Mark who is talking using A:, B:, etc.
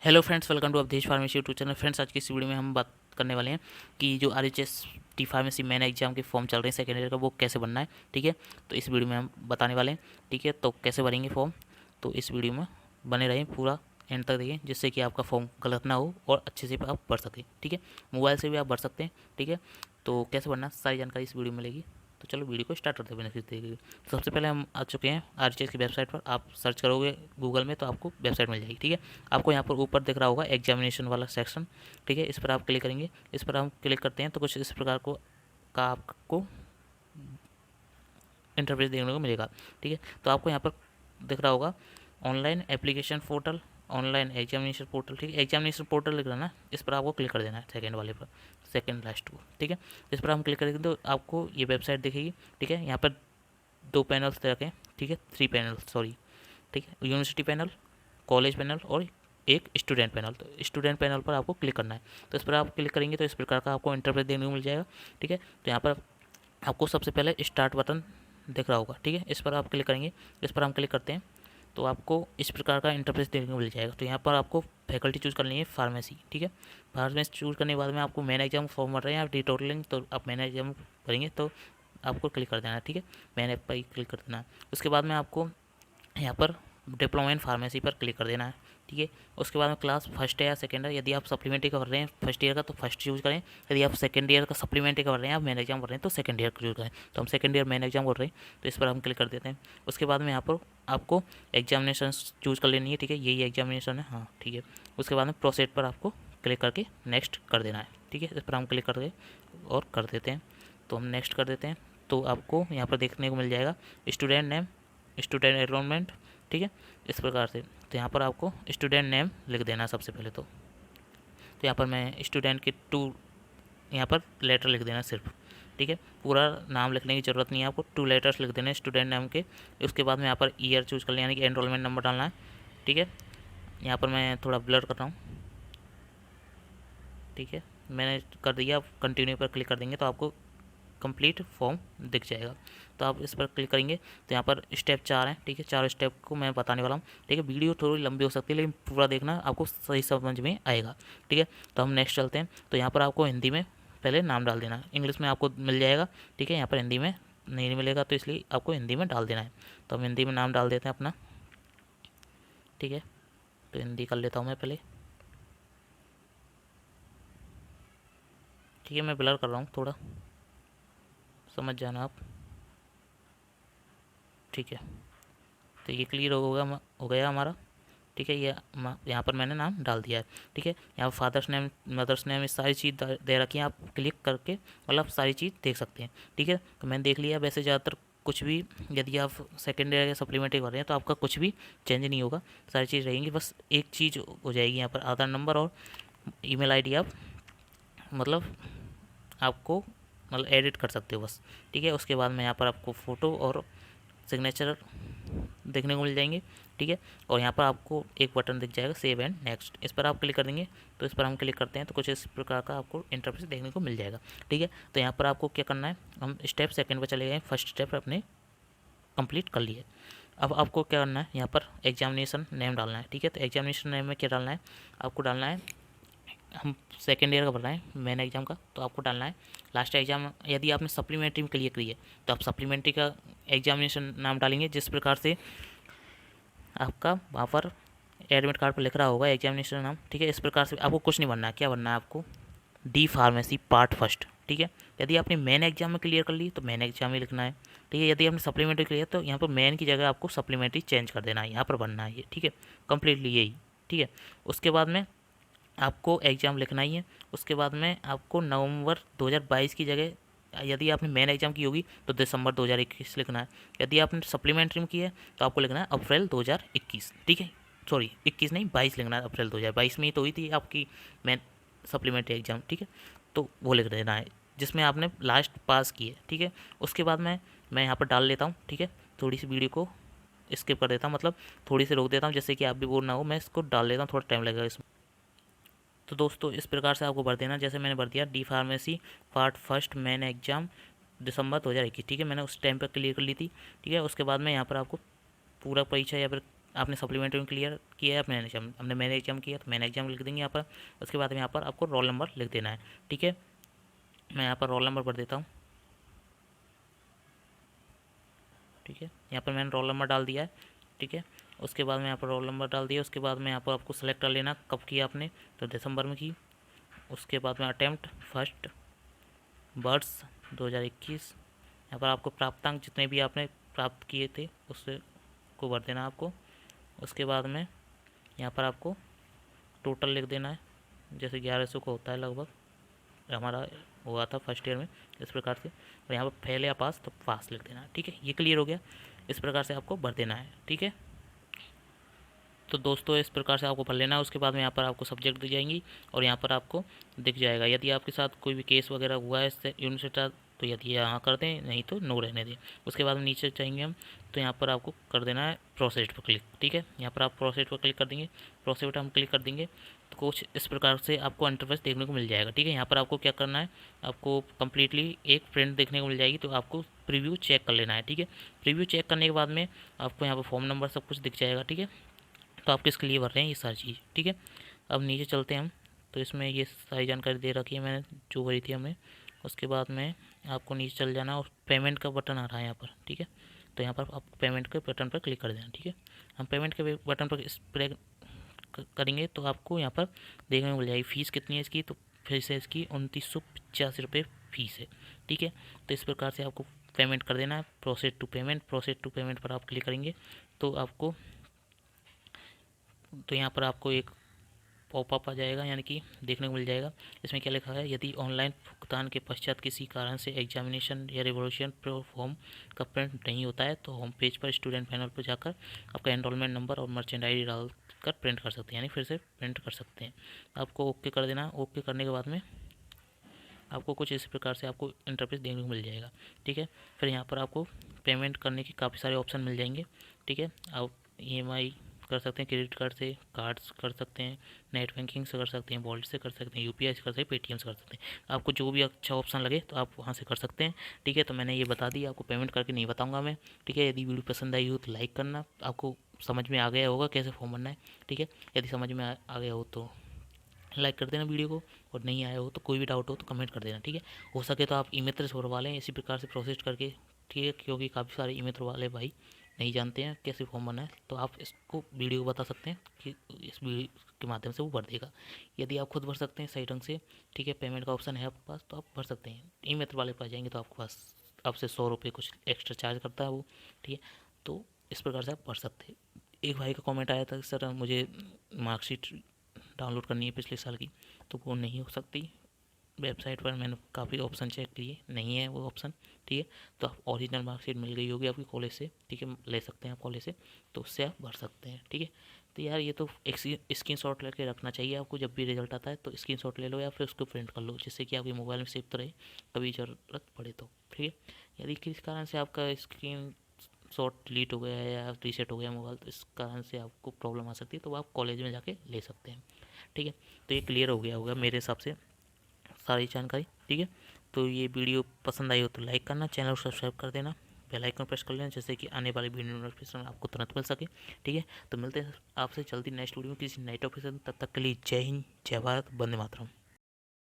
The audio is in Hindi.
A: Hello friends, welcome to Awadhesh pharmacy YouTube channel. Friends, आज की इस वीडियो में हम बात करने वाले हैं कि जो RHS T pharmacy main exam के फॉर्म चल रहे हैं सेकेंड ईयर का, वो कैसे बनना है। ठीक है, तो इस वीडियो में हम बताने वाले हैं। ठीक है, तो कैसे भरेंगे फॉर्म, तो इस वीडियो में बने रहें, पूरा एंड तक देखिए, जिससे कि आपका फॉर्म गलत ना हो और अच्छे से आप भर सकें। ठीक है, मोबाइल से भी आप भर सकते हैं। ठीक है, तो कैसे भरना सारी जानकारी इस वीडियो में मिलेगी। तो चलो वीडियो को स्टार्ट करते हैं बिना किसी तरीके की। सबसे पहले हम आ चुके हैं आरएचएस की वेबसाइट पर। आप सर्च करोगे गूगल में तो आपको वेबसाइट मिल जाएगी। ठीक है, आपको यहाँ पर ऊपर दिख रहा होगा एग्जामिनेशन वाला सेक्शन। ठीक है, इस पर आप क्लिक करेंगे। इस पर हम क्लिक करते हैं तो कुछ इस प्रकार को का आपको इंटरफेस देखने को मिलेगा। ठीक है, तो आपको यहाँ पर दिख रहा होगा online application portal, online examination portal. ठीक है, एग्जामिनेशन पोर्टल लिख रहा ना, इस पर आपको क्लिक कर देना है, सेकंड वाले पर, सेकंड लास्ट को। ठीक है, इस पर हम क्लिक करेंगे तो आपको ये वेबसाइट दिखेगी। ठीक है, यहाँ पर दो पैनल्स रखें। ठीक है, थ्री पैनल, सॉरी। ठीक है, यूनिवर्सिटी पैनल, कॉलेज पैनल और एक स्टूडेंट पैनल। तो स्टूडेंट पैनल पर आपको क्लिक करना है। तो इस पर आप क्लिक करेंगे तो इस प्रकार का आपको इंटरफेस देखने को मिल जाएगा। ठीक है, तो यहाँ पर आपको सबसे पहले स्टार्ट बटन दिख रहा होगा। ठीक है, इस पर आप क्लिक करेंगे। इस पर हम क्लिक करते हैं तो आपको इस प्रकार का इंटरफेस देखने को मिल जाएगा। तो यहाँ पर आपको फैकल्टी चूज़ करनी है फार्मेसी। ठीक है, फार्मेसी चूज़ करने के बाद में आपको मेन एग्जाम फॉर्म भर रहे हैं आप डिटोटलिंग, तो आप मेन एग्जाम भरेंगे तो आपको क्लिक कर देना है। ठीक है, मैन ऐप पर ही क्लिक कर देना है। उसके बाद में आपको यहाँ पर डिप्लोमा इन फार्मेसी पर क्लिक कर देना है। ठीक है, उसके बाद में क्लास फर्स्ट है या सेकेंड है, यदि आप सप्लीमेंट्री का भर रहे हैं फर्स्ट ईयर का तो फर्स्ट चूज़ करें। यदि आप सेकेंड ईयर का सप्लीमेंट्री का भर रहे हैं, आप मेन एग्जाम भर रहे हैं तो सेकेंड ईयर का चूज़ करें। तो हम सेकेंड ईयर मेन एग्जाम भर रहे हैं तो इस पर हम क्लिक कर देते हैं। उसके बाद में यहाँ पर आपको एग्जामिनेशन चूज़ कर लेनी है। ठीक है, यही एग्जामिनेशन है, हाँ ठीक है। उसके बाद में प्रोसेड पर आपको क्लिक करके नेक्स्ट कर देना है। ठीक है, इस पर हम क्लिक करके और कर देते हैं। तो हम नेक्स्ट कर देते हैं तो आपको यहाँ पर देखने को मिल जाएगा स्टूडेंट नेम, स्टूडेंट एनरोलमेंट। ठीक है, इस प्रकार से। तो यहाँ पर आपको स्टूडेंट नेम लिख देना है सबसे पहले। तो यहाँ पर मैं स्टूडेंट के टू, यहाँ पर लेटर लिख देना सिर्फ। ठीक है, पूरा नाम लिखने की ज़रूरत नहीं है आपको, 2 लेटर्स लिख देने स्टूडेंट नेम के। उसके बाद में यहाँ पर ईयर चूज़ कर लें, यानी कि एनरोलमेंट नंबर डालना है। ठीक है, यहाँ पर मैं थोड़ा ब्लर कर रहा हूँ। ठीक है, मैंने कर दिया। आप कंटिन्यू पर क्लिक कर देंगे तो आपको कंप्लीट फॉर्म दिख जाएगा। तो आप इस पर क्लिक करेंगे तो यहाँ पर स्टेप 4 हैं। ठीक है, 4 स्टेप को मैं बताने वाला हूँ। ठीक है, वीडियो थोड़ी लंबी हो सकती है लेकिन पूरा देखना, आपको सही समझ में आएगा। ठीक है, तो हम नेक्स्ट चलते हैं। तो यहाँ पर आपको हिंदी में पहले नाम डाल देना है, इंग्लिश में आपको मिल जाएगा। ठीक है, यहाँ पर हिंदी में नहीं मिलेगा तो इसलिए आपको हिंदी में डाल देना है। तो हम हिंदी में नाम डाल देते हैं अपना। ठीक है, तो हिंदी कर लेता हूँ मैं पहले। ठीक है, मैं ब्लर कर रहा हूँ थोड़ा, समझ जाना आप। ठीक है, तो ये क्लियर हो गया हमारा। ठीक है, ये यहाँ पर मैंने नाम डाल दिया है। ठीक है, यहाँ पर फादर्स नेम, मदर्स नेम, ये सारी चीज़ दे रखी है। आप क्लिक करके मतलब सारी चीज़ देख सकते हैं। ठीक है, तो मैंने देख लिया। वैसे ज़्यादातर कुछ भी, यदि आप सेकेंड ईयर या सप्लीमेंट्री कर रहे हैं तो आपका कुछ भी चेंज नहीं होगा, सारी चीज़ रहेंगी। बस एक चीज़ हो जाएगी यहाँ पर, आधार नंबर और ईमेल आईडी आप मतलब आपको मतलब एडिट कर सकते हो बस। ठीक है, उसके बाद में यहाँ पर आपको फ़ोटो और सिग्नेचर देखने को मिल जाएंगे। ठीक है, और यहाँ पर आपको एक बटन दिख जाएगा सेव एंड नेक्स्ट, इस पर आप क्लिक कर देंगे। तो इस पर हम क्लिक करते हैं तो कुछ इस प्रकार का आपको इंटरफेस देखने को मिल जाएगा। ठीक है, तो यहाँ पर आपको क्या करना है, हम स्टेप सेकंड पर चले गए, फर्स्ट स्टेप अपने कंप्लीट कर लिए। अब आपको क्या करना है, यहाँ पर एग्जामिनेशन नेम डालना है। ठीक है, तो एग्जामिनेशन नेम में क्या डालना है, आपको डालना है, हम सेकेंड ईयर का भर रहे हैं मेन एग्जाम का, तो आपको डालना है लास्ट एग्जाम। यदि आपने सप्लीमेंट्री में क्लियर करी है तो आप सप्लीमेंट्री का एग्जामिनेशन नाम डालेंगे, जिस प्रकार से आपका वहाँ पर एडमिट कार्ड पर लिख रहा होगा एग्जामिनेशन नाम। ठीक है, इस प्रकार से आपको कुछ नहीं बनना है। क्या बनना है आपको, डी फार्मेसी पार्ट फर्स्ट। ठीक है, यदि आपने मेन एग्जाम में क्लियर कर ली तो मेन एग्जाम ही लिखना है। ठीक है, यदि आपने सप्लीमेंट्री क्लियर तो यहाँ पर मेन की जगह आपको सप्लीमेंट्री चेंज कर देना है, यहाँ पर बनना है ये। ठीक है, कम्प्लीटली यही। ठीक है, उसके बाद में आपको एग्ज़ाम लिखना ही है। उसके बाद में आपको नवंबर 2022 की जगह, यदि आपने मेन एग्ज़ाम की होगी तो दिसंबर 2021 लिखना है। यदि आपने सप्लीमेंट्री में की है तो आपको लिखना है अप्रैल 2021। ठीक है, सॉरी 21 नहीं 22 लिखना है, अप्रैल 2022 में ही तो हुई थी आपकी मेन सप्लीमेंट्री एग्ज़ाम। ठीक है, तो वो लिख देना है जिसमें आपने लास्ट पास की है। ठीक है, उसके बाद मैं यहाँ पर डाल लेता हूँ। ठीक है, थोड़ी सी वीडियो को स्किप कर देता हूँ, मतलब थोड़ी सी रोक देता हूँ, जैसे कि आप भी बोर ना हो। मैं इसको डाल लेता हूँ, थोड़ा टाइम लगेगा इसमें। तो दोस्तों इस प्रकार से आपको भर देना, जैसे मैंने भर दिया D pharmacy part first main exam दिसंबर 2021। ठीक है, मैंने उस टाइम पर क्लियर कर ली थी। ठीक है, उसके बाद में यहाँ पर आपको पूरा परीक्षा या फिर आपने सप्लीमेंट्री में क्लियर किया है, मैंने एग्जाम किया तो मैंने एग्जाम लिख देंगे यहाँ पर। उसके बाद में यहाँ पर आपको रोल नंबर लिख देना है, ठीक है। मैं यहाँ पर रोल नंबर भर देता हूँ, ठीक है। यहाँ पर मैंने रोल नंबर डाल दिया है, ठीक है। उसके बाद में यहाँ पर रोल नंबर डाल दिया। उसके बाद में यहाँ पर आपको सेलेक्ट कर लेना कब किया आपने, तो दिसंबर में की। उसके बाद में अटेम्प्ट फर्स्ट, वर्ष 2021। यहाँ पर आपको प्राप्तांक जितने भी आपने प्राप्त किए थे उससे को भर देना आपको। उसके बाद में यहाँ पर आपको टोटल लिख देना है, जैसे 1100 का होता है लगभग, हमारा हुआ था फर्स्ट ईयर में इस प्रकार से। और यहाँ पर फेल या पास तो पास लिख देना है, ठीक है। ये क्लियर हो गया, इस प्रकार से आपको भर देना है, ठीक है। तो दोस्तों इस प्रकार से आपको भर लेना है। उसके बाद में यहाँ पर आपको सब्जेक्ट दी जाएंगी और यहाँ पर आपको दिख जाएगा यदि आपके साथ कोई भी केस वगैरह हुआ है इससे यूनिवर्सिटी, तो यदि यहाँ कर दें, नहीं तो नो रहने दें। उसके बाद में नीचे चाहेंगे हम, तो यहाँ पर आपको कर देना है प्रोसेस पर क्लिक, ठीक है। यहाँ पर आप प्रोसेस पर क्लिक कर देंगे, प्रोसेस पर हम क्लिक कर देंगे तो कुछ इस प्रकार से आपको इंटरफेस देखने को मिल जाएगा, ठीक है। यहाँ पर आपको क्या करना है, आपको कम्प्लीटली एक प्रिंट देखने को मिल जाएगी, तो आपको प्रीव्यू चेक कर लेना है, ठीक है। प्रीव्यू चेक करने के बाद में आपको यहाँ पर फॉर्म नंबर सब कुछ दिख जाएगा, ठीक है। तो आप किसके लिए भर रहे हैं ये सारी चीज़, ठीक है। अब नीचे चलते हैं हम, तो इसमें ये सारी जानकारी दे रखी है मैंने जो भरी थी हमने। उसके बाद में आपको नीचे चल जाना और पेमेंट का बटन आ रहा है यहाँ पर, ठीक है। तो यहाँ पर आप पेमेंट के बटन पर क्लिक कर देना, ठीक है। हम पेमेंट के बटन पर इस करेंगे तो आपको यहाँ पर देखने को मिल जाएगी फ़ीस कितनी है इसकी। तो फिर से इसकी 2985 रुपये फ़ीस है, ठीक है। तो इस प्रकार से आपको पेमेंट कर देना है। प्रोसेस टू पेमेंट पर आप क्लिक करेंगे तो आपको, तो यहाँ पर आपको एक पॉपअप आ जाएगा, यानी कि देखने को मिल जाएगा। इसमें क्या लिखा है, यदि ऑनलाइन भुगतान के पश्चात किसी कारण से एग्जामिनेशन या रिवोल्यूशन फॉर्म का प्रिंट नहीं होता है तो होम पेज पर स्टूडेंट पैनल पर जाकर आपका एनरोलमेंट नंबर और मर्चेंट आई डाल कर प्रिंट कर सकते हैं, यानी फिर से प्रिंट कर सकते हैं। आपको ओके कर देना। ओके करने के बाद में आपको कुछ इस प्रकार से आपको इंटरफेस देखने को मिल जाएगा, ठीक है। फिर यहाँ पर आपको पेमेंट करने के काफ़ी सारे ऑप्शन मिल जाएंगे, ठीक है। आप EMI कर सकते हैं, क्रेडिट कार्ड से कार्ड्स कर सकते हैं, नेट बैंकिंग से कर सकते हैं, वॉलेट से कर सकते हैं, UPI से कर सकते हैं, पेटीएम से कर सकते हैं। आपको जो भी अच्छा ऑप्शन लगे तो आप वहाँ से कर सकते हैं, ठीक है। तो मैंने ये बता दी, आपको पेमेंट करके नहीं बताऊँगा मैं, ठीक है। यदि वीडियो पसंद आई हो तो लाइक करना। आपको समझ में आ गया होगा कैसे फॉर्म भरना है, ठीक है। यदि समझ में आ गया हो तो लाइक कर देना वीडियो को, और नहीं आया हो तो कोई भी डाउट हो तो कमेंट कर देना, ठीक है। हो सके तो आप ई मित्र से भरवा लें इसी प्रकार से प्रोसेस करके, ठीक है, क्योंकि काफ़ी सारे ई मित्र वाले भाई नहीं जानते हैं कैसे फॉर्म भरना है। तो आप इसको वीडियो को बता सकते हैं कि इस वीडियो के माध्यम से वो भर देगा। यदि आप खुद भर सकते हैं सही ढंग से, ठीक है, पेमेंट का ऑप्शन है आपके पास तो आप भर सकते हैं। ई मित्र वाले पास जाएंगे तो आपके पास आपसे 100 रुपये कुछ एक्स्ट्रा चार्ज करता है वो, ठीक है। तो इस प्रकार से आप भर सकते हैं। एक भाई का कमेंट आया था कि सर मुझे मार्कशीट डाउनलोड करनी है पिछले साल की, तो वो नहीं हो सकती। वेबसाइट पर मैंने काफ़ी ऑप्शन चेक किए, नहीं है वो ऑप्शन, ठीक है। तो आप ओरिजिनल मार्कशीट मिल गई होगी आपकी कॉलेज से, ठीक है, ले सकते हैं आप कॉलेज से, तो उससे आप भर सकते हैं, ठीक है। तो यार ये तो एक स्क्रीनशॉट लेके रखना चाहिए आपको, जब भी रिजल्ट आता है तो स्क्रीनशॉट ले लो या फिर उसको प्रिंट कर लो, जिससे कि आपके मोबाइल में सेव तो रहे, कभी ज़रूरत पड़े तो, ठीक है। यदि किसी कारण से आपका स्क्रीन शॉट डिलीट हो गया है या रीसेट हो गया मोबाइल, तो इस कारण से आपको प्रॉब्लम आ सकती है, तो आप कॉलेज में जाके ले सकते हैं, ठीक है। तो ये क्लियर हो गया होगा मेरे हिसाब से सारी जानकारी, ठीक है। तो ये वीडियो पसंद आई हो तो लाइक करना, चैनल को सब्सक्राइब कर देना, बेल आइकन प्रेस कर लेना, जैसे कि आने वाली वीडियो नोटिफिकेशन आपको तुरंत मिल सके, ठीक है। तो मिलते हैं आपसे जल्दी नेक्स्ट वीडियो में किसी नए टॉपिक से, तब तक के लिए जय हिंद, जय भारत, वंदे मातरम।